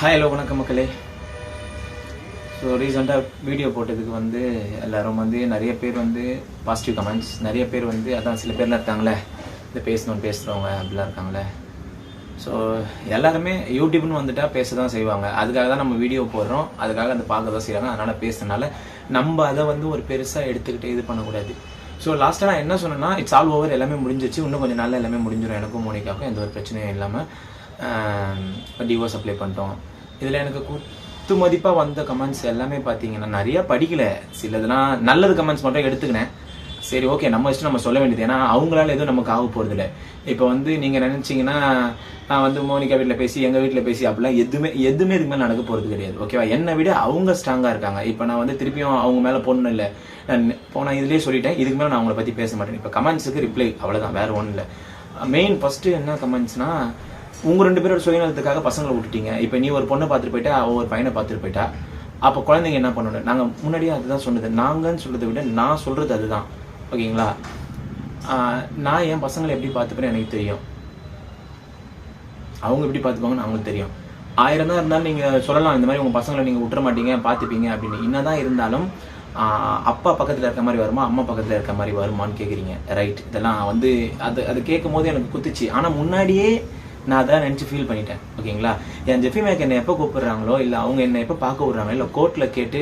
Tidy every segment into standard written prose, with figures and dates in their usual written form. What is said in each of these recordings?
Hi hello வணக்கம் மக்களே. So ரீசெண்டாக வீடியோ போட்டதுக்கு எல்லோரும் நிறைய பேர் பாசிட்டிவ் கமெண்ட்ஸ், நிறைய பேர் அதான் சில பேர்லாம் இருக்காங்களே இந்த பேசுகிறவங்க அப்படிலாம் இருக்காங்களே. ஸோ எல்லாருமே யூடியூப்னு வந்துட்டால் பேச தான் செய்வாங்க. அதுக்காக தான் நம்ம வீடியோ போடுறோம், அதுக்காக அந்த பார்க்க தான் செய்கிறாங்க. அதனால் பேசுறதுனால நம்ம அதை ஒரு பெருசாக எடுத்துக்கிட்டு இது பண்ணக்கூடாது. ஸோ லாஸ்ட்டாக நான் என்ன சொன்னேன்னா, இட்ஸ் ஆல் ஓவர், எல்லாமே முடிஞ்சிச்சு, இன்னும் கொஞ்சம் நாளில் எல்லாமே முடிஞ்சிடும். எனக்கும் மோனிகாவுக்கும் எந்த ஒரு பிரச்சனையும் இல்லாமல் டிவோர்ஸ் அப்ளை பண்ணிட்டோம். இதில் எனக்கு குத்து மதிப்பாக வந்த கமெண்ட்ஸ் எல்லாமே பார்த்தீங்கன்னா நிறையா படிக்கலை. சிலதுலாம் நல்லது கமெண்ட்ஸ் மட்டும் எடுத்துக்கினேன். சரி ஓகே, நம்ம இஷ்டம் நம்ம சொல்ல வேண்டியது, ஏன்னா அவங்களால எதுவும் நமக்கு ஆக போகிறது இல்லை. இப்போ நீங்கள் நினச்சிங்கன்னா நான் மோனிகா வீட்டில் பேசி எங்கள் வீட்டில் பேசி அப்படிலாம் எதுவுமே இதுக்கு மேலே நடக்க போகிறது கிடையாது. ஓகேவா? என்னை விட அவங்க ஸ்ட்ராங்காக இருக்காங்க. இப்போ நான் திருப்பியும் அவங்க மேலே போடணும் இல்லை, நான் இதுலேயே சொல்லிட்டேன், இதுக்கு மேலே நான் அவங்கள பற்றி பேச மாட்டேன். இப்போ கமெண்ட்ஸுக்கு ரிப்ளை அவ்வளோதான், வேறு ஒன்றும் இல்லை. மெயின் ஃபஸ்ட்டு என்ன கமெண்ட்ஸ்னா, உங்கள் 2 பேரோட சுயநலத்துக்காக பசங்களை விட்டுட்டீங்க. இப்போ நீ ஒரு பொண்ணை பார்த்துட்டு போயிட்டா, அவள் ஒரு பையனை பார்த்துட்டு போயிட்டா, அப்போ குழந்தைங்க என்ன பண்ணணும்? நாங்கள் முன்னாடியே அதுதான் சொன்னது. நாங்கன்னு சொல்றதை விட நான் சொல்கிறது அதுதான். ஓகேங்களா? நான் என் பசங்களை எப்படி பார்த்துப்பேன்னு எனக்கு தெரியும், அவங்க எப்படி பார்த்துப்பாங்கன்னு அவங்களுக்கு தெரியும். 1000 தான் இருந்தாலும் நீங்கள் சொல்லலாம், இந்த மாதிரி உங்கள் பசங்களை நீங்கள் விட்டுற மாட்டீங்க, பார்த்துப்பீங்க அப்படின்னு. என்னதான் இருந்தாலும் அப்பா பக்கத்தில் இருக்க மாதிரி வருமா, அம்மா பக்கத்தில் இருக்க மாதிரி வருமானு கேட்குறீங்க. ரைட், இதெல்லாம் அது கேட்கும் போது எனக்கு குத்துச்சு. ஆனால் முன்னாடியே நான் அதான் நினச்சி ஃபீல் பண்ணிட்டேன். ஓகேங்களா? என் ஜெஃபி மேக் என்னை எப்போ கூப்பிடுறாங்களோ, இல்லை அவங்க என்னை எப்போ பார்க்க விடுறாங்களோ, இல்லை கோர்ட்டில் கேட்டு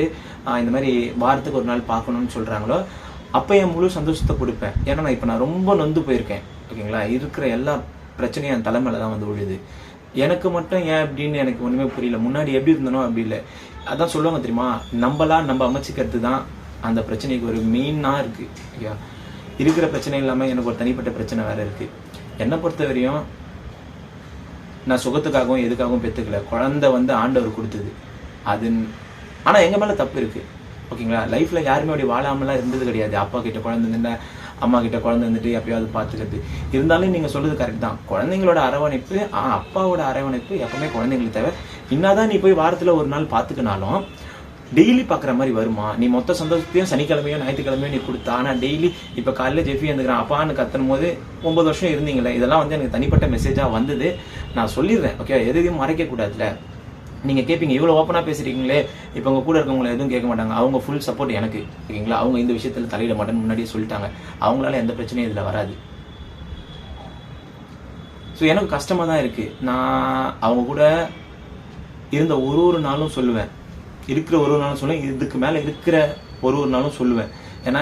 இந்த மாதிரி வாரத்துக்கு ஒரு நாள் பார்க்கணும்னு சொல்கிறாங்களோ, அப்போ என் முழு சந்தோஷத்தை கொடுப்பேன். ஏன்னா நான் ரொம்ப நொந்து போயிருக்கேன். ஓகேங்களா? இருக்கிற எல்லா பிரச்சனையும் என் தலைமையில தான் விழுது. எனக்கு மட்டும் ஏன் அப்படின்னு எனக்கு ஒன்றுமே புரியல. முன்னாடி எப்படி இருந்தனோ அப்படி இல்லை. அதான் சொல்லுவாங்க தெரியுமா, நம்ம அமைச்சிக்கிறது தான் அந்த பிரச்சனைக்கு ஒரு மெயினாக இருக்குது. ஓகே, இருக்கிற பிரச்சனை இல்லாமல் எனக்கு ஒரு தனிப்பட்ட பிரச்சனை வேறு இருக்குது. என்னை பொறுத்த வரையும் நான் சுகத்துக்காகவும் எதுக்காகவும் பெற்றுக்கல. குழந்தை ஆண்டவர் கொடுத்தது அது. ஆனால் எங்கள் மேலே தப்பு இருக்குது. ஓகேங்களா? லைஃப்பில் யாருமே அப்படி வாழாமலாம் இருந்தது கிடையாது. அப்பா கிட்ட குழந்தை இருந்துட்டா, அம்மா கிட்ட குழந்தை இருந்துட்டு எப்பயாவது பார்த்துக்கிறது. இருந்தாலும் நீங்கள் சொல்றது கரெக்ட் தான். குழந்தைங்களோட அரவணைப்பு, அப்பாவோட அரவணைப்பு எப்பவுமே குழந்தைங்களுக்கு தேவை. என்னதான் நீ போய் வாரத்தில் ஒரு நாள் பார்த்துக்கினாலும் டெய்லி பார்க்குற மாதிரி வருமா? நீ மொத்த சந்தோஷத்தையும் சனிக்கிழமையோ ஞாயிற்றுக்கிழமையோ நீ கொடுத்தா. ஆனால் டெய்லி இப்போ காலையில் ஜெஃபி வந்துக்கிறான் அப்பான்னு கத்தனும் போது 9 வருஷம் இருந்தீங்களே, இதெல்லாம் எனக்கு தனிப்பட்ட மெசேஜாக வந்தது. நான் சொல்லிடுறேன். ஓகே, எதையும் மறைக்கக்கூடாதுல. நீங்கள் கேட்பீங்க, இவ்வளோ ஓப்பனாக பேசுறீங்களே, இப்போ உங்கள் கூட இருக்கவங்களை எதுவும் கேட்க மாட்டாங்க. அவங்க ஃபுல் சப்போர்ட் எனக்கு. ஓகேங்களா? அவங்க இந்த விஷயத்தில் தலையிட மாட்டேன்னு முன்னாடியே சொல்லிட்டாங்க. அவங்களால எந்த பிரச்சனையும் இதில் வராது. ஸோ எனக்கு கஷ்டமாக தான் இருக்குது. நான் அவங்க கூட இருந்த ஒரு நாளும் சொல்லுவேன், இருக்கிற ஒரு நாளும் சொல்லுவேன், இதுக்கு மேலே இருக்கிற ஒரு நாளும் சொல்லுவேன். ஏன்னா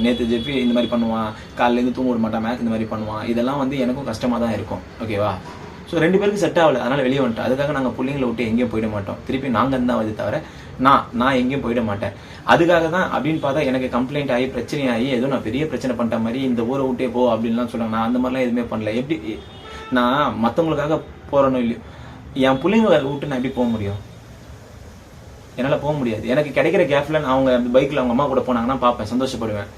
நேற்று ஜெஃபி இந்த மாதிரி பண்ணுவான், காலையிலேருந்து தூங்க விட மாட்டான், மேக் இந்த மாதிரி பண்ணுவான். இதெல்லாம் எனக்கும் கஷ்டமாக தான் இருக்கும். ஓகேவா? ஸோ 2 பேருக்கு செட் ஆகலை, அதனால் வெளியே வந்துட்டோம். அதுக்காக நாங்கள் பிள்ளைங்களை விட்டு எங்கேயும் போயிட மாட்டோம். திருப்பி நாங்கள் தான் வந்து தவிர நான் எங்கேயும் போயிட மாட்டேன். அதுக்காக தான் அப்படின்னு பார்த்தா எனக்கு கம்ப்ளைண்ட் ஆகி பிரச்சனை ஆகி ஏதோ நான் பெரிய பிரச்சனை பண்ணிட்ட மாதிரி இந்த ஊரை விட்டே போ அப்படின்லாம் சொல்லுவாங்க. நான் அந்த மாதிரிலாம் எதுவுமே பண்ணல. எப்படி நான் மற்றவங்களுக்காக போகிறேனோ இல்லையோ, என் பிள்ளைங்க விட்டு நான் எப்படி போக முடியும்? என்னால் போக முடியாது. எனக்கு கிடைக்கிற கேப்பில் நான் அவங்க பைக்கில் அவங்க அம்மா கூட போனாங்கன்னா பார்ப்பேன், சந்தோஷப்படுவேன்.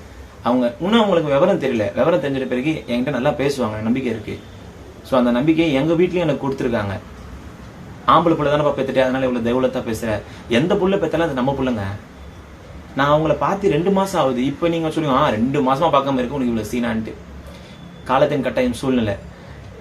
அவங்க இன்னும் அவங்களுக்கு விவரம் தெரியல. விவரம் தெரிஞ்சிட்ட பிறகு என்கிட்ட நல்லா பேசுவாங்க, நம்பிக்கை இருக்குது. ஸோ அந்த நம்பிக்கையை எங்கள் வீட்லேயும் எனக்கு கொடுத்துருக்காங்க. ஆம்பளை பிள்ளை தானே பெற்றுட்டு அதனால இவ்வளோ தெய்வலத்தான் பேசுகிற. எந்த புள்ள பெற்றாலும் அது நம்ம பிள்ளைங்க. நான் அவங்கள பார்த்து 2 மாதம் ஆகுது. இப்போ நீங்கள் சொல்லுங்க 2 மாதமாக பார்க்காம இருக்க உனக்கு இவ்வளோ சீனான்ட்டு. காலத்தின் கட்டாயம் சூழ்நிலை.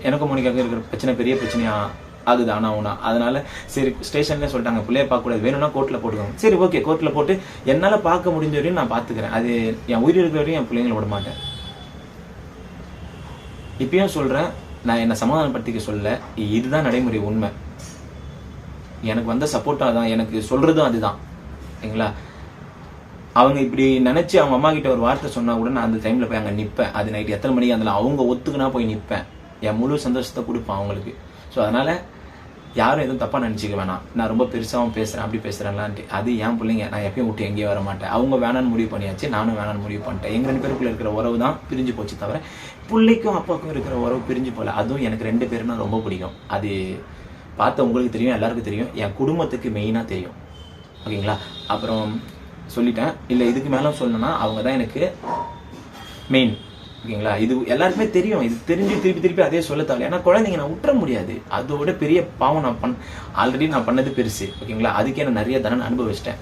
எனக்கும் மோனிகாவுக்கு இருக்கிற பிரச்சனை பெரிய பிரச்சனையாக ஆகுது. ஆனால் அதனால சரி ஸ்டேஷன்லேயே சொல்லிட்டாங்க, பிள்ளைய பார்க்கக்கூடாது, வேணும்னா கோர்ட்டில் போட்டுக்கோங்க. சரி ஓகே, கோர்ட்டில் போட்டு என்னால் பார்க்க முடிஞ்ச வரையும் நான் பார்த்துக்கிறேன். அது என் உயிர் இருக்கிற வரையும் என் பிள்ளைங்களை விட மாட்டேன். இப்பயும் சொல்கிறேன், நான் என்னை சமாதானப்படுத்திக்க சொல்ல, இதுதான் நடைமுறை உண்மை. எனக்கு வந்த சப்போர்ட்டாக தான், எனக்கு சொல்கிறதும் அதுதான். சரிங்களா? அவங்க இப்படி நினச்சி அவங்க அம்மா கிட்ட ஒரு வார்த்தை சொன்னால் கூட நான் அந்த டைமில் போய் அங்கே நிற்பேன். அது நைட்டு எத்தனை மணிக்கு அதில் அவங்க ஒத்துக்குனா போய் நிற்பேன். என் முழு சந்தோஷத்தை கொடுப்பேன் அவங்களுக்கு. ஸோ அதனால் யாரும் எதுவும் தப்பாக நினச்சிக்க வேணாம். நான் ரொம்ப பெருசாகவும் பேசுகிறேன், அப்படி பேசுகிறேன்லான்ட்டு. அது என் பிள்ளைங்க, நான் எப்பயும் விட்டு எங்கேயும் வர மாட்டேன். அவங்க வேணான்னு முடிவு பண்ணியாச்சு, நானும் வேணான்னு முடிவு பண்ணிட்டேன். எங்கள் 2 பேருக்குள்ள இருக்கிற உறவு தான் பிரிஞ்சு போச்சு தவிர பிள்ளைக்கும் அப்பாவுக்கும் இருக்கிற உறவு பிரிஞ்சு போகல. அதுவும் எனக்கு 2 பேருன்னா ரொம்ப பிடிக்கும். அது பார்த்த உங்களுக்கு தெரியும், எல்லாருக்கும் தெரியும், என் குடும்பத்துக்கு மெயினாக தெரியும். ஓகேங்களா? அப்புறம் சொல்லிட்டேன். இல்லை இதுக்கு மேலே சொல்லணும்னா அவங்க தான் எனக்கு மெயின். ஓகேங்களா? இது எல்லாருக்குமே தெரியும். இது தெரிஞ்சு திருப்பி அதே சொல்ல தேவை. ஏன்னா குழந்தைங்க நான் விட்டுற முடியாது. அதோட பெரிய பாவம் நான் ஆல்ரெடி நான் பண்ணது பெருசு. ஓகேங்களா? அதுக்கே நான் நிறைய தடவை அனுபவிச்சிட்டேன்.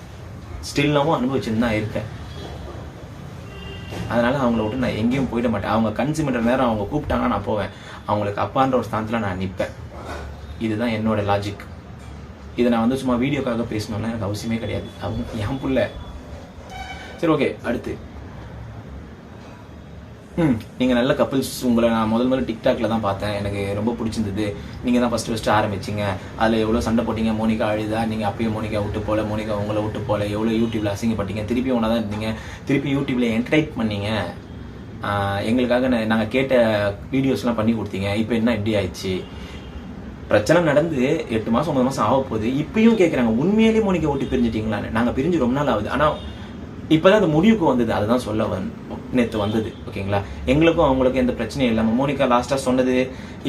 ஸ்டில்லாவும் அனுபவிச்சுன்னு தான் இருக்கேன். அதனால அவங்கள விட்டு நான் எங்கேயும் போயிட மாட்டேன். அவங்க கன்சியூமர் நேரம் அவங்க கூப்பிட்டாங்கன்னா நான் போவேன். அவங்களுக்கு அப்பான்ற ஒரு ஸ்தானத்தில் நான் நிற்பேன். இதுதான் என்னோட லாஜிக். இதை நான் வந்து சும்மா வீடியோக்காக பேசணும்னா எனக்கு அவசியமே கிடையாது. அவங்க என் புள்ள. சரி, ஓகே. அடுத்து நீங்கள் நல்ல கப்புள்ஸ். உங்களை நான் முதல்ல டிக்டாக்ல தான் பார்த்தேன். எனக்கு ரொம்ப பிடிச்சிருந்தது. நீங்கள் தான் ஃபஸ்ட்டு ஆரம்பிச்சிங்க. அதில் எவ்வளோ சண்டை போட்டீங்க. மோனிகா அழுதா, நீங்கள் அப்பயும் மோனிகா விட்டு போல, மோனிகா உங்களை விட்டு போல, எவ்வளோ யூடியூப்ல அசிங்கப்பட்டீங்க. திருப்பி ஒன்றா தான் இருந்தீங்க. திருப்பி யூடியூப்ல என்டர்டைன் பண்ணீங்க. எங்களுக்காக நாங்கள் கேட்ட வீடியோஸ்லாம் பண்ணி கொடுத்தீங்க. இப்போ என்ன இப்படி ஆயிடுச்சு? பிரச்சனை நடந்து 8 மாதம் 9 மாதம் ஆக போகுது. இப்பயும் கேட்குறாங்க, உண்மையிலேயே மோனிகா விட்டு பிரிஞ்சிட்டீங்களான்னு. நாங்கள் பிரிஞ்சு ரொம்ப நாள் ஆகுது. ஆனால் இப்போதான் அது முடிவுக்கு வந்தது. அதுதான் சொல்ல நேற்று வந்தது. ஓகேங்களா? எங்களுக்கும் அவங்களுக்கும் எந்த பிரச்சனையும் இல்லாமல் மோனிகா லாஸ்ட்டாக சொன்னது.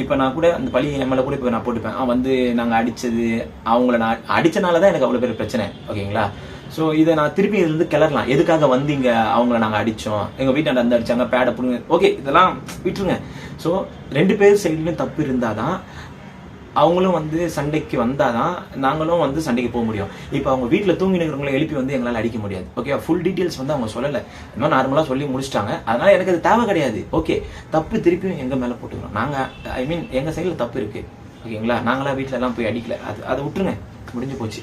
இப்போ நான் கூட அந்த பழி என் மேலே கூட இப்போ நான் போட்டுப்பேன். வந்து நாங்கள் அடித்தது, அவங்கள நான் அடித்தனால தான் எனக்கு அவ்வளோ பெரிய பிரச்சனை. ஓகேங்களா? ஸோ இதை நான் திருப்பி இதுலேருந்து கிளறலாம். எதுக்காக வந்தீங்க? அவங்கள நாங்கள் அடித்தோம், எங்கள் வீட்டாண்ட வந்து அடித்தாங்க, பேடை பிடுங்க. ஓகே, இதெல்லாம் விட்டுருங்க. ஸோ 2 பேர் சைட்லையும் தப்பு இருந்தால் தான் அவங்களும் வந்து சண்டைக்கு வந்தாதான் நாங்களும் வந்து சண்டைக்கு போக முடியும். இப்போ அவங்க வீட்டில் தூங்கினுக்கிறவங்களை எழுப்பி வந்து எங்களால் அடிக்க முடியாது. ஓகே, ஃபுல் டீட்டெயில்ஸ் வந்து அவங்க சொல்லலை. இந்த மாதிரி நார்மலாக சொல்லி முடிச்சிட்டாங்க. அதனால எனக்கு அது தேவை கிடையாது. ஓகே, தப்பு திருப்பியும் எங்கள் மேலே போட்டுக்கிறோம். நாங்கள் எங்கள் சைடில் தப்பு இருக்குது. ஓகேங்களா? நாங்களாம் வீட்டில் எல்லாம் போய் அடிக்கல. அதை விட்டுருங்க, முடிஞ்சு போச்சு.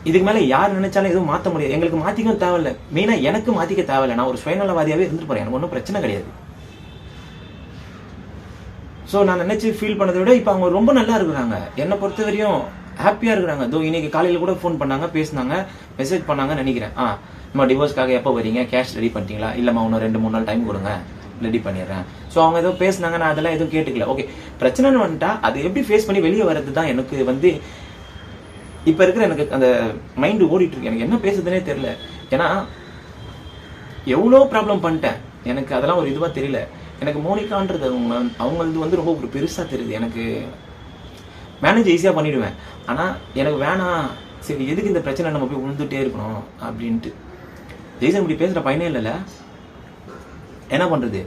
இதுக்கு மேலே யார் நினைச்சாலும் எதுவும் மாற்ற முடியாது. எங்களுக்கு மாற்றிக்கவும் தேவையில்லை. மெயினாக எனக்கு மாற்றிக்க தேவையில்லை. நான் ஒரு சுயநலவாதியாகவே இருந்துட்டு போகிறேன். எனக்கு ஒன்றும் பிரச்சனை கிடையாது. ஸோ நான் நினைச்சு ஃபீல் பண்ணதை விட இப்போ அவங்க ரொம்ப நல்லா இருக்கிறாங்க. என்னை பொறுத்த வரையும் ஹாப்பியாக இருக்கிறாங்க. இன்னைக்கு காலையில் கூட ஃபோன் பண்ணாங்க, பேசினாங்க, மெசேஜ் பண்ணாங்கன்னு நினைக்கிறேன். நம்ம டிவோர்ஸ்க்காக எப்போ வரீங்க? கேஷ் ரெடி பண்ணிட்டீங்களா? இல்லைம்மா, இன்னும் 2-3 நாள் டைம் கொடுங்க, ரெடி பண்ணிடுறேன். ஸோ அவங்க ஏதோ பேசினாங்க, நான் அதெல்லாம் எதுவும் கேட்டுக்கல. ஓகே, பிரச்சனைன்னு வந்துட்டா அதை எப்படி ஃபேஸ் பண்ணி வெளியே வர்றது தான் எனக்கு வந்து இப்போ இருக்கிற எனக்கு அந்த மைண்டு ஓடிட்டு இருக்கு. எனக்கு என்ன பேசுறதுனே தெரியல. ஏன்னா எவ்வளோ ப்ராப்ளம் பண்ணிட்டேன். எனக்கு அதெல்லாம் ஒரு இதுவாக தெரியல. எனக்கு மோனிகான்றது அவங்களது வந்து ரொம்ப ஒரு பெருசாக தெரியுது. எனக்கு மேனேஜ் ஈஸியாக பண்ணிவிடுவேன். ஆனால் எனக்கு வேணாம், சரி எதுக்கு இந்த பிரச்சனை நம்ம போய் விழுந்துட்டே இருக்கணும் அப்படின்ட்டு. ஜெய்சன் இப்படி பேசுகிற பையனே இல்லைல்ல. என்ன பண்ணுறது?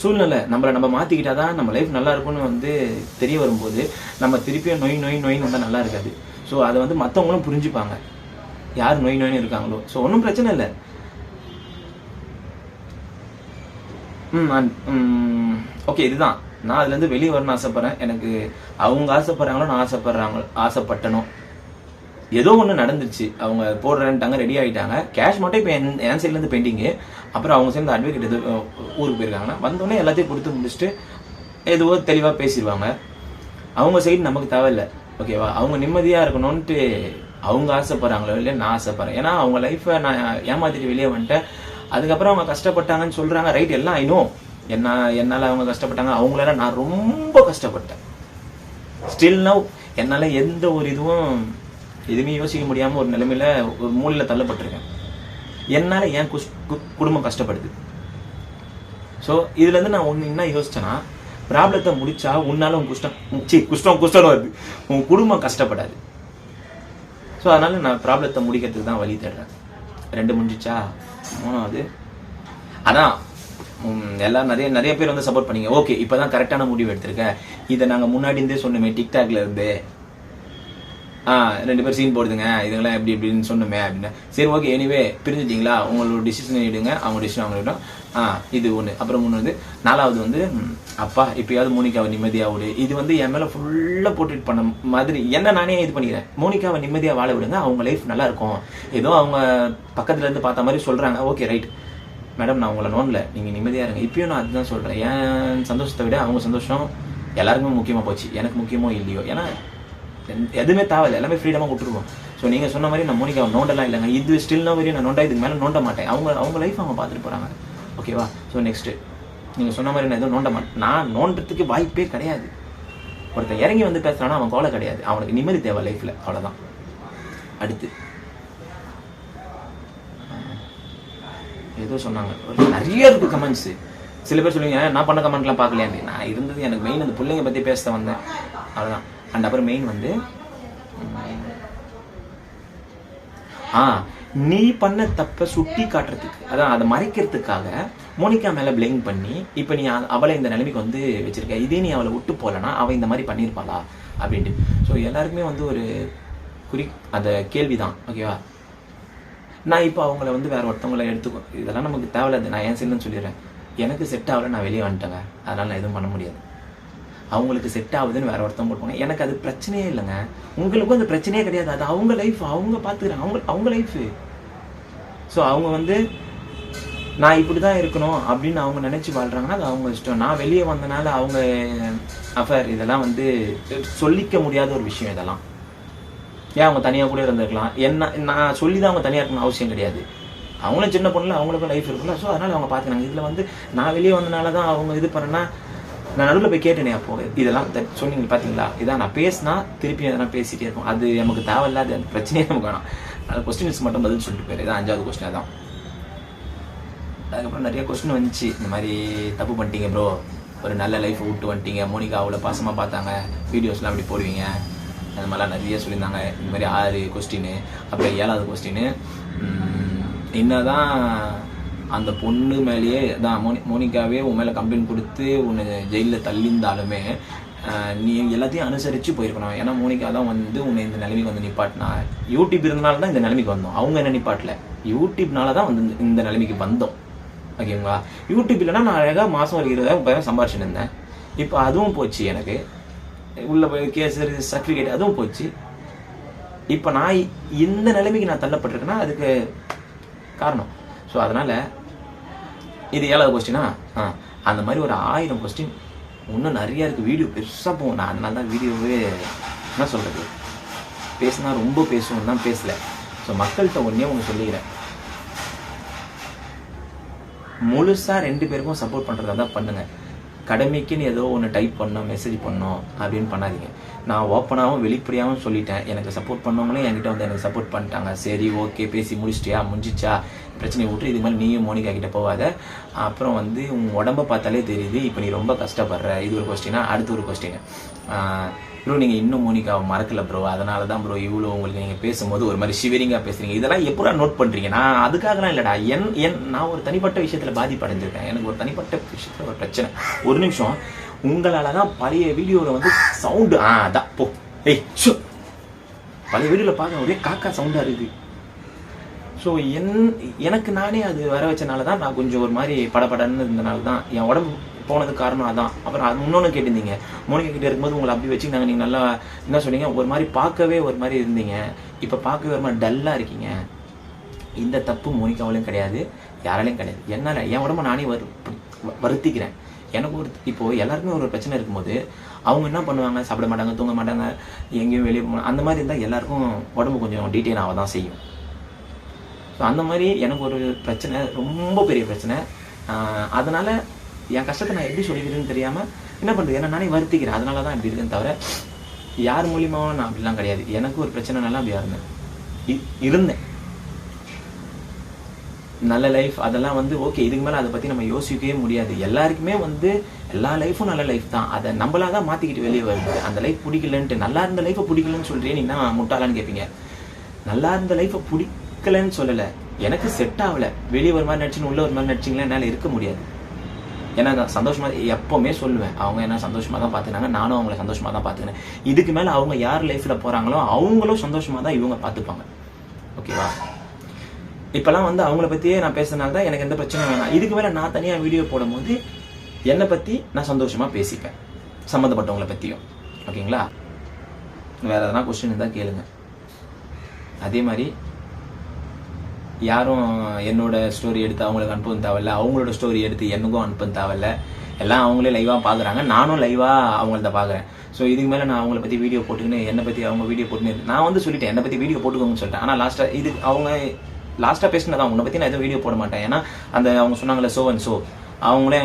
சூழ்நிலை நம்ம மாற்றிக்கிட்டாதான் நம்ம லைஃப் நல்லா இருக்கும்னு வந்து தெரிய வரும்போது நம்ம திருப்பியும் நோயின்னு வந்தால் நல்லா இருக்காது. ஸோ அதை வந்து மற்றவங்களும் புரிஞ்சுப்பாங்க, யார் நோயின்னு இருக்காங்களோ. ஸோ ஒன்றும் பிரச்சனை இல்லை. ஓகே, இதுதான் நான் அதுலேருந்து வெளியே வரணும்னு ஆசைப்பட்றேன். எனக்கு அவங்க ஆசைப்படுறாங்களோ நான் ஆசைப்பட்டனும். ஏதோ ஒன்று நடந்துச்சு. அவங்க போடுறேன்ட்டாங்க, ரெடி ஆகிட்டாங்க. கேஷ் மட்டும் இப்போ என் சைட்லேருந்து பெயிண்டிங்கு. அப்புறம் அவங்க சேர்ந்து அட்வொகேட் எது ஊருக்கு போயிருக்காங்கன்னா வந்தோடனே எல்லாத்தையும் கொடுத்து முடிச்சுட்டு எதுவோ தெளிவாக பேசிடுவாங்க. அவங்க சைடு நமக்கு தேவையில்லை. ஓகேவா? அவங்க நிம்மதியாக இருக்கணும்ன்ட்டு அவங்க ஆசைப்படுறாங்களோ இல்லையா நான் ஆசைப்படுறேன். ஏன்னா அவங்க லைஃப்பை நான் ஏமாத்திட்டு வெளியே வந்துட்டேன். அதுக்கப்புறம் அவங்க கஷ்டப்பட்டாங்கன்னு சொல்கிறாங்க. ரைட், எல்லாம் ஐநோ. என்னால் அவங்க கஷ்டப்பட்டாங்க. அவங்களால நான் ரொம்ப கஷ்டப்பட்டேன். ஸ்டில் நவ் என்னால் எந்த ஒரு எதுவுமே யோசிக்க முடியாமல் ஒரு நிலைமையில ஒரு மூலையில் தள்ளப்பட்டிருக்கேன். என்னால் என் குடும்பம் கஷ்டப்படுது. ஸோ இதுலேருந்து நான் ஒன்று என்ன யோசிச்சேன்னா, ப்ராப்ளத்தை முடிச்சா உன்னால உன் குஷ்டம் வருது, உன் குடும்பம் கஷ்டப்படாது. ஸோ அதனால நான் ப்ராப்ளத்தை முடிக்கிறதுக்கு தான் வழி தேடுறேன். 2 முடிஞ்சிச்சா? 3வது அதான். எல்லாம் நிறைய பேர் வந்து சப்போர்ட் பண்ணீங்க. ஓகே, இப்போதான் கரெக்டான முடிவு எடுத்திருக்கேன். இதை நாங்கள் முன்னாடி இருந்தே சொன்னோமே டிக்டாக்ல இருந்து. 2 பேர் சீன் போடுதுங்க, இதுங்களாம் எப்படி எப்படின்னு சொன்னோமே அப்படின்னு. சரி, ஓகே, எனிவே பிரிஞ்சுட்டீங்களா? உங்களோட டிசிஷன் எடுங்க, அவங்க டிசிஷன் அவங்கள்டும். இது ஒன்று. அப்புறம் 3வது 4வது வந்து அப்பா இப்பயாவது மோனிகாவை நிம்மதியாக விடு. இது வந்து என் மேலே ஃபுல்லாக போர்ட்ரேட் பண்ண மாதிரி என்ன நானே இது பண்ணிக்கிறேன். மோனிகாவை நிம்மதியாக வாழ விடுங்க, அவங்க லைஃப் நல்லா இருக்கும். ஏதோ அவங்க பக்கத்துலேருந்து பார்த்த மாதிரி சொல்கிறாங்க. ஓகே, ரைட் மேடம், நான் உங்களை நோண்டல, நீங்கள் நிம்மதியாக இருங்க. இப்பயும் நான் அதுதான் சொல்கிறேன். என் சந்தோஷத்தை விட அவங்க சந்தோஷம் எல்லாருக்குமே முக்கியமாக போச்சு. எனக்கு முக்கியமோ இல்லையோ, ஏன்னா எதுவுமே தேவையில்லை, எல்லாமே ஃப்ரீடமாக விட்டுருவோம். ஸோ நீங்கள் சொன்ன மாதிரி நான் மோனிகாவை நோண்டலாம் இல்லைங்க. இது ஸ்டில் வரையும் நான் நோண்டா, இதுக்கு மேலே நோண்ட மாட்டேன். அவங்க லைஃப் அவங்க பார்த்துட்டு போகிறாங்க. ஓகேவா? ஸோ நெக்ஸ்ட்டு நீங்கள் சொன்ன மாதிரி நான் எதுவும் நோண்ட மாட்டேன். நான் நோண்டத்துக்கு வாய்ப்பே கிடையாது. ஒருத்தன் இறங்கி வந்து பேசுகிறான்னா அவன் கோலை கிடையாது. அவனுக்கு நிம்மதி தேவை லைஃப்பில், அவ்வளோதான். அடுத்து ஏதோ சொன்னாங்க, நிறைய இருக்குது கமெண்ட்ஸு. சில பேர் சொல்லுவீங்க நான் பண்ண கமெண்ட்லாம் பார்க்கலையாண்டி. நான் இருந்தது எனக்கு மெயின் அந்த பிள்ளைங்க பற்றி பேச வந்தேன், அவ்வளோதான். அண்ட் அப்புறம் மெயின் வந்து நீ பண்ண தப்பை சுட்டி காட்டுறதுக்கு, அதான் அதை மறைக்கிறதுக்காக மோனிகா மேலே பிளேம் பண்ணி இப்போ நீ அவளை இந்த நிலைமைக்கு வந்து வச்சிருக்க. இதே நீ அவளை விட்டு போகலன்னா அவள் இந்த மாதிரி பண்ணியிருப்பாளா அப்படின்ட்டு. ஸோ எல்லாருக்குமே வந்து ஒரு அந்த கேள்விதான். ஓகேவா? நான் இப்போ அவங்கள வந்து வேற ஒருத்தவங்களை எடுத்துக்கோ, இதெல்லாம் நமக்கு தேவையில்லை. நான் ஏன் செய்யணும்னு சொல்லிடுறேன். எனக்கு செட் ஆகலை, நான் வெளியே வந்துட்டேங்க, அதனால் நான் எதுவும் பண்ண முடியாது. அவங்களுக்கு செட் ஆகுதுன்னு வேற ஒருத்தவங்க போடுவாங்க. எனக்கு அது பிரச்சனையே இல்லைங்க. உங்களுக்கும் அது பிரச்சனையே கிடையாது. அது அவங்க லைஃப், அவங்க பார்த்துக்கிறாங்க, அவங்க லைஃபு. ஸோ அவங்க வந்து நான் இப்படி தான் இருக்கணும் அப்படின்னு அவங்க நினச்சி வாழ்கிறாங்கன்னா அது அவங்க இஷ்டம். நான் வெளியே வந்தனால அவங்க அஃபேர் இதெல்லாம் வந்து சொல்லிக்க முடியாத ஒரு விஷயம். இதெல்லாம் ஏன் அவங்க தனியாக கூட இருந்திருக்கலாம். என்ன நான் சொல்லி தான் அவங்க தனியாக இருக்கணும்னு அவசியம் கிடையாது. அவங்களும் சின்ன பொண்ணுல அவங்களுக்கும் லைஃப் இருக்குல்ல. ஸோ அதனால் அவங்க பார்த்துக்கிறாங்க. இதில் வந்து நான் வெளியே வந்தனால தான் அவங்க இது பண்ணேன்னா நான் நடுவில் போய் கேட்டேனே அப்போ இதெல்லாம் சொன்னீங்க பார்த்தீங்களா, இதான் நான் பேசினா திருப்பி எதனா பேசிகிட்டே இருக்கும். அது நமக்கு தேவையில்லாத அந்த பிரச்சனையே நமக்கு வேணாம். அது கொஸ்டின்ஸ் மட்டும் பதில் சொல்லிட்டு போயிரு. இதான் 5வது கொஸ்டின். அதான் அதுக்கப்புறம் நிறைய கொஸ்டின் வந்துச்சு. இந்த மாதிரி தப்பு பண்ணிட்டீங்க ப்ரோ, ஒரு நல்ல லைஃப் விட்டு வந்துட்டீங்க, மோனிகா அவ்வளோ பாசமாக பார்த்தாங்க, வீடியோஸ்லாம் அப்படி போடுவீங்க, அந்த மாதிரிலாம் நிறைய சொல்லியிருந்தாங்க. இந்த மாதிரி 6 கொஸ்டின். அப்புறம் 7வது கொஸ்டின், என்னதான் அந்த பொண்ணு மேலேயே தான் மோனிகாவே உன் மேலே கம்ப்ளைண்ட் கொடுத்து உன்னை ஜெயிலில் தள்ளியிருந்தாலுமே நீ எல்லாத்தையும் அனுசரித்து போயிருக்கணும். ஏன்னா மோனிகா தான் வந்து உன்னை இந்த நிலைமைக்கு வந்து நிப்பாட்டினா. யூடியூப் இருந்தனால தான் இந்த நிலைமைக்கு வந்தோம். அவங்க என்ன நிப்பாட்டல, யூடியூப்னால தான் வந்து இந்த நிலைமைக்கு வந்தோம். ஓகேங்களா? யூடியூப் இல்லைன்னா நான் அழகாக மாதம் ஒரு 20,000 சம்பாரிச்சுன்னு இருந்தேன். இப்போ அதுவும் போச்சு. எனக்கு உள்ள கேஸ் சர்டிஃபிகேட் அதுவும் போச்சு. இப்போ நான் இந்த நிலைமைக்கு நான் தள்ளப்பட்டிருக்கேன்னா அதுக்கு காரணம். ஸோ அதனால் இது 7வது கொஸ்டினா. அந்த மாதிரி ஒரு 1000 கொஸ்டின் இன்னும் நிறையா இருக்குது. வீடியோ பெருசாக போகும். நான் அதனால தான் வீடியோவே என்ன சொல்கிறது, பேசினா ரொம்ப பேசுவோம் தான் பேசலை. ஸோ மக்கள்கிட்ட ஒன்று சொல்லிக்கிறேன், முழுசாக 2 பேருக்கும் சப்போர்ட் பண்ணுறதா தான் பண்ணுங்கள். கடமைக்குன்னு ஏதோ ஒன்று டைப் பண்ணோம், மெசேஜ் பண்ணோம் அப்படின்னு பண்ணாதீங்க. நான் ஓப்பனாகவும் வெளிப்படையாகவும் சொல்லிட்டேன். எனக்கு சப்போர்ட் பண்ணவங்களே என்கிட்ட வந்து எனக்கு சப்போர்ட் பண்ணிட்டாங்க. சரி ஓகே, பேசி முடிச்சிட்டியா, முடிஞ்சிச்சா, பிரச்சனையை விட்டு இது மாதிரி நீயும் மோனிகா கிட்ட போகாத. அப்புறம் வந்து உன் உடம்பை பார்த்தாலே தெரியுது இப்போ நீ ரொம்ப கஷ்டப்படுற. இது ஒரு கொஸ்டினா. அடுத்து ஒரு கொஸ்டின், ப்ரோ நீங்கள் இன்னும் மோனிகாவை மறக்கல ப்ரோ, அதனால தான் ப்ரோ இவ்வளோ உங்களுக்கு நீங்கள் பேசும்போது ஒரு மாதிரி ஷிவரிங்காக பேசுகிறீங்க. இதெல்லாம் எப்படா நோட் பண்ணுறீங்க? நான் அதுக்காகலாம் இல்லைடா. நான் ஒரு தனிப்பட்ட விஷயத்தில் பாதிப்படைஞ்சிருக்கேன். எனக்கு ஒரு தனிப்பட்ட விஷயத்தில் ஒரு பிரச்சனை. ஒரு நிமிஷம், உங்களால் தான் பழைய வீடியோவில் வந்து சவுண்டு அதான் போ பழைய வீடியோவில் பார்க்க ஒரே காக்கா சவுண்டாக இருக்குது. ஸோ எனக்கு நானே அது வர வச்சனால தான் நான் கொஞ்சம் ஒரு மாதிரி படப்படன்னு இருந்தனால தான் என் உடம்பு போனதுக்கு காரணம் அதான். அப்புறம் அது இன்னொன்று கேட்டிருந்தீங்க, மோனிகா கிட்டே இருக்கும்போது உங்களை அப்படி வச்சுக்கிட்டாங்க, நீங்கள் நல்லா என்ன சொன்னீங்க, ஒரு மாதிரி பார்க்கவே ஒரு மாதிரி இருந்தீங்க, இப்போ பார்க்கவே ஒரு மாதிரி டல்லாக இருக்கீங்க. இந்த தப்பு மோனிகாவிலையும் கிடையாது, யாராலையும் கிடையாது. என்னால் என் உடம்பு நானே வருத்திக்கிறேன். எனக்கு ஒரு இப்போது எல்லாருக்குமே ஒரு பிரச்சனை இருக்கும்போது அவங்க என்ன பண்ணுவாங்க, சாப்பிட மாட்டாங்க, தூங்க மாட்டாங்க, எங்கேயும் வெளியே போக அந்த மாதிரி இருந்தால் எல்லாருக்கும் உடம்பு கொஞ்சம் டீட்டெயில் ஆக தான் செய்யும். ஸோ அந்த மாதிரி எனக்கு ஒரு பிரச்சனை, ரொம்ப பெரிய பிரச்சனை. அதனால் என் கஷ்டத்தை நான் எப்படி சொல்லிக்கிறேன்னு தெரியாமல் என்ன பண்ணுறது, ஏன்னா நானே வருத்திக்கிறேன். அதனால தான் இப்படி இருக்குன்னு தவிர யார் மூலியமாகவும் நான் அப்படிலாம் கிடையாது. எனக்கு ஒரு பிரச்சனைனால அப்படியா இருந்தேன். நல்ல லைஃப் அதெல்லாம் வந்து ஓகே, இதுக்கு மேலே அதை பற்றி நம்ம யோசிக்கவே முடியாது. எல்லாருக்குமே வந்து எல்லா லைஃப்பும் நல்ல லைஃப் தான். அதை நம்மளாக தான் மாற்றிக்கிட்டு வெளியே வருது. அந்த லைஃப் பிடிக்கலன்ட்டு, நல்லா இருந்த லைஃப்பை பிடிக்கலன்னு சொல்கிறேன், நீ என்ன முட்டாளான்னு கேட்பீங்க. நல்லா இருந்த லைஃப்பை பிடிக்கலன்னு சொல்லலை, எனக்கு செட் ஆகலை. வெளியே ஒரு மாதிரி நடிச்சுன்னு உள்ள ஒரு மாதிரி நடிச்சிங்களா என்னால் இருக்க முடியாது. ஏன்னா நான் சந்தோஷமாக எப்போவுமே சொல்லுவேன், அவங்க என்ன சந்தோஷமாக தான் பார்த்துனாங்க, நானும் அவங்கள சந்தோஷமாக தான் பார்த்துக்கினேன். இதுக்கு மேலே அவங்க யார் லைஃப்பில் போகிறாங்களோ அவங்களும் சந்தோஷமாக தான் இவங்க பார்த்துப்பாங்க. ஓகேவா? இப்போலாம் வந்து அவங்கள பற்றியே நான் பேசுறதுனால தான் எனக்கு எந்த பிரச்சனையும் வேணாம். இதுக்கு மேலே நான் தனியாக வீடியோ போடும்போது என்னை பற்றி நான் சந்தோஷமாக பேசிப்பேன், சம்மந்தப்பட்டவங்களை பற்றியும். ஓகேங்களா? வேறு எதனா கொஸ்டின் இருந்தால் கேளுங்க. அதே மாதிரி யாரும் என்னோட ஸ்டோரி எடுத்து அவங்களுக்கு அனுப்பவும் தேவையில்ல, அவங்களோட ஸ்டோரி எடுத்து எனக்கும் அனுப்பவும் தேவையில்ல. எல்லாம் அவங்களே லைவாக பார்க்குறாங்க, நானும் லைவாக அவங்கள்ட்ட பார்க்குறேன். ஸோ இதுக்கு மேலே நான் அவங்கள பற்றி வீடியோ போட்டுக்கின்னு என்னை பற்றி அவங்க வீடியோ போட்டுன்னு நான் வந்து சொல்லிட்டேன், என்னை பற்றி வீடியோ போட்டுக்கோங்கன்னு சொல்லிட்டேன். ஆனால் லாஸ்ட்டாக பேசினதான், உன்னை பற்றி நான் எதுவும் வீடியோ போட மாட்டேன். ஏன்னா அந்த அவங்க சொன்னாங்களே சோ அண்ட் ஸோ, அவங்களே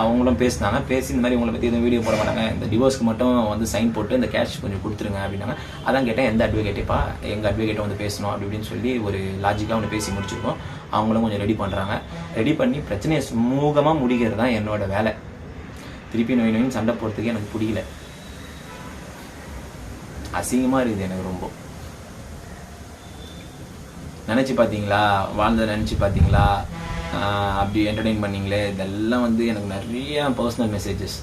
அவங்களும் பேசினாங்க. பேசி இந்த மாதிரி உங்களை பற்றி எதுவும் வீடியோ போட மாட்டாங்க, இந்த டிவோர்ஸ்க்கு மட்டும் வந்து சைன் போட்டு இந்த கேஷ் கொஞ்சம் கொடுத்துருங்க அப்படின்னாங்க. அதான் கேட்டேன், எந்த அட்வொகேட்டேப்பா, எங்கள் அட்வொகேட்டை வந்து பேசணும் அப்படி இப்படின்னு சொல்லி ஒரு லாஜிக்காக ஒன்று பேசி முடிச்சிருக்கோம். அவங்களும் கொஞ்சம் ரெடி பண்ணுறாங்க. ரெடி பண்ணி பிரச்சனையை சுமூகமாக முடிக்கிறது தான் என்னோட வேலை. திருப்பி நோயின்னு சண்டை போகிறதுக்கே எனக்கு பிடிக்கல. அசிங்கமாக இருக்குது எனக்கு ரொம்ப. நினச்சி பார்த்தீங்களா, வாழ்ந்ததை நினச்சி பார்த்தீங்களா, அப்படி என்டர்டெயின் பண்ணீங்களே, இதெல்லாம் வந்து எனக்கு நிறைய பர்சனல் மெசேஜஸ்.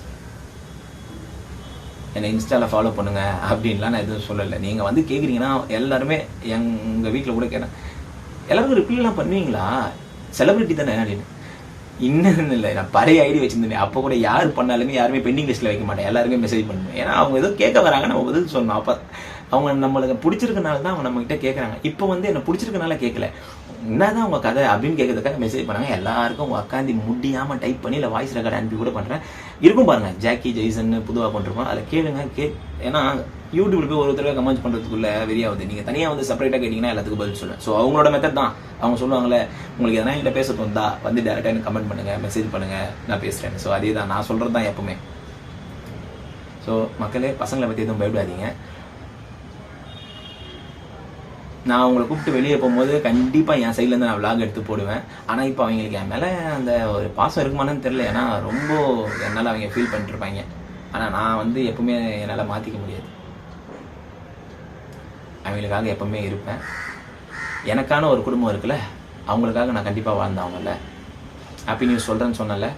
என்னை இன்ஸ்டாவில் ஃபாலோ பண்ணுங்கள் அப்படின்லாம் நான் எதுவும் சொல்லலை. நீங்கள் வந்து கேட்குறீங்கன்னா எல்லாருமே, எங்கள் வீட்டில் கூட கேட்டேன், எல்லாருக்கும் ரிப்ளைலாம் பண்ணுவீங்களா, செலிபிரிட்டி தானே அப்படின்னு. இன்னும் இல்லை, நான் பழைய ஐடி வச்சிருந்தேன். அப்போ கூட யார் பண்ணாலுமே யாருமே பெண்டிங் லிஸ்ட்டில் வைக்க மாட்டேன், எல்லாருமே மெசேஜ் பண்ணுவேன். ஏன்னா அவங்க ஏதோ கேட்க வராங்க, நம்ம பதில் சொல்லணும். அப்போ அவங்க நம்மளுக்கு பிடிச்சிருக்கனால தான் அவங்க நம்மகிட்ட கேட்குறாங்க. இப்போ வந்து என்ன பிடிச்சிருக்கனால கேட்கல, என்னதான் உங்கள் கதை அப்படின்னு கேட்கறதுக்காக மெசேஜ் பண்ணாங்க. எல்லாருக்கும் உட்காந்து முடியாமல் டைப் பண்ணி இல்லை வாய்ஸ் ரெக்கார்ட் அனுப்பி கூட பண்ணுறேன். இருக்கும் பாருங்க, ஜாக்கி ஜெய்சன் புதுவாக கொண்டிருக்கோம், அதில் கேளுங்க. ஏன்னா யூடியூப்ல போய் ஒரு தடவை கமெண்ட் பண்ணுறதுக்குள்ள வெறியாகுது. நீங்கள் தனியாக வந்து செப்பரேட்டாக கேட்டிங்கன்னா எல்லாத்துக்கும் பதில் சொல்லுவேன். ஸோ அவங்களோட மெத்தட் தான். அவங்க சொல்லுவாங்களே, உங்களுக்கு எதனா என்கிட்ட பேச தோணுதா வந்து டேரெக்டாக எனக்கு கமெண்ட் பண்ணுங்கள், மெசேஜ் பண்ணுங்கள், நான் பேசுகிறேன். ஸோ அதே தான் நான் சொல்கிறது தான் எப்பவுமே. ஸோ மக்களே, பசங்களை பற்றி எதுவும் பயப்படாதீங்க. நான் உங்களை கூப்பிட்டு வெளியே போகும்போது கண்டிப்பாக என் சைட்லேருந்து நான் விளாக் எடுத்து போடுவேன். ஆனால் இப்போ அவங்களுக்கு என் மேலே அந்த ஒரு பாசம் இருக்குமானு தெரில. ஏன்னா ரொம்ப என்னால் அவங்க ஃபீல் பண்ணிட்டுருப்பாங்க. ஆனால் நான் வந்து எப்பவுமே என்னால் மாற்றிக்க முடியாது. அவங்களுக்காக எப்பவுமே இருப்பேன். எனக்கான ஒரு குடும்பம் இருக்குல்ல, அவங்களுக்காக நான் கண்டிப்பாக வாழ்ந்தவங்கல்ல. ஹாப்பி நியூஸ் சொல்கிறேன்னு சொன்னல,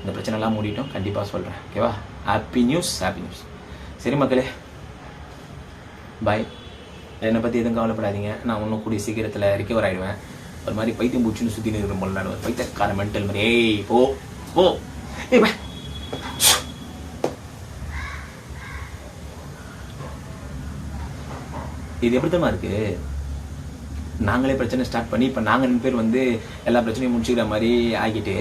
இந்த பிரச்சனைலாம் மூடிட்டோம், கண்டிப்பாக சொல்கிறேன். ஓகேவா? Happy news. சரி மக்களே, பாய். என்னை பற்றி எதுவும் கவலைப்படாதீங்க. நான் இன்னும் கூடிய சீக்கிரத்தில் ரிகவர் ஆகிடுவேன். ஒரு மாதிரி பைத்தியம் பூச்சின்னு சுற்றி நிற்கிற போல நான் ஒரு பைத்தியக்கார மென்டல் மாதிரி. ஏய் போ ஏய் பா. இது எப்படி தான் இருக்கு? நாங்களே பிரச்சனை ஸ்டார்ட் பண்ணி இப்போ நாங்கள் 2 பேர் வந்து எல்லா பிரச்சனையும் முடிச்சுக்கிற மாதிரி ஆகிட்டு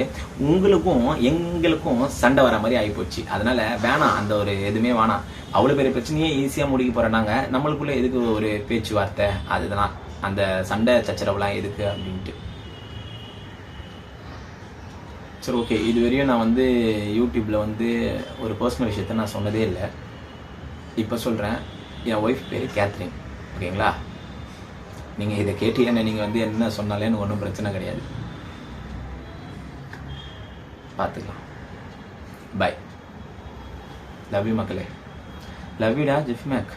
உங்களுக்கும் எங்களுக்கும் சண்டை வர மாதிரி ஆகிப்போச்சு. அதனால வேணாம், அந்த ஒரு எதுவுமே வேணாம். அவ்வளோ பெரிய பிரச்சனையே ஈஸியாக முடிக்க போகிறோம். நாங்கள் நம்மளுக்குள்ளே எதுக்கு ஒரு பேச்சுவார்த்தை, அதுதான் அந்த சண்டை சச்சரவுலாம் எதுக்கு அப்படின்ட்டு. சரி, ஓகே. இதுவரையும் நான் வந்து யூடியூப்பில் வந்து ஒரு பர்சனல் விஷயத்த நான் சொன்னதே இல்லை. இப்போ சொல்கிறேன். என் ஒய்ஃப் பேர் கேத்ரின். ஓகேங்களா? நீங்கள் இதை கேட்டு என்ன நீங்கள் வந்து என்ன சொன்னாலே எனக்கு ஒன்றும் பிரச்சனை கிடையாது. பார்த்துக்கலாம். பாய். லவ் யூ மக்களே. லவ் யூடா ஜிஃப் மேக்.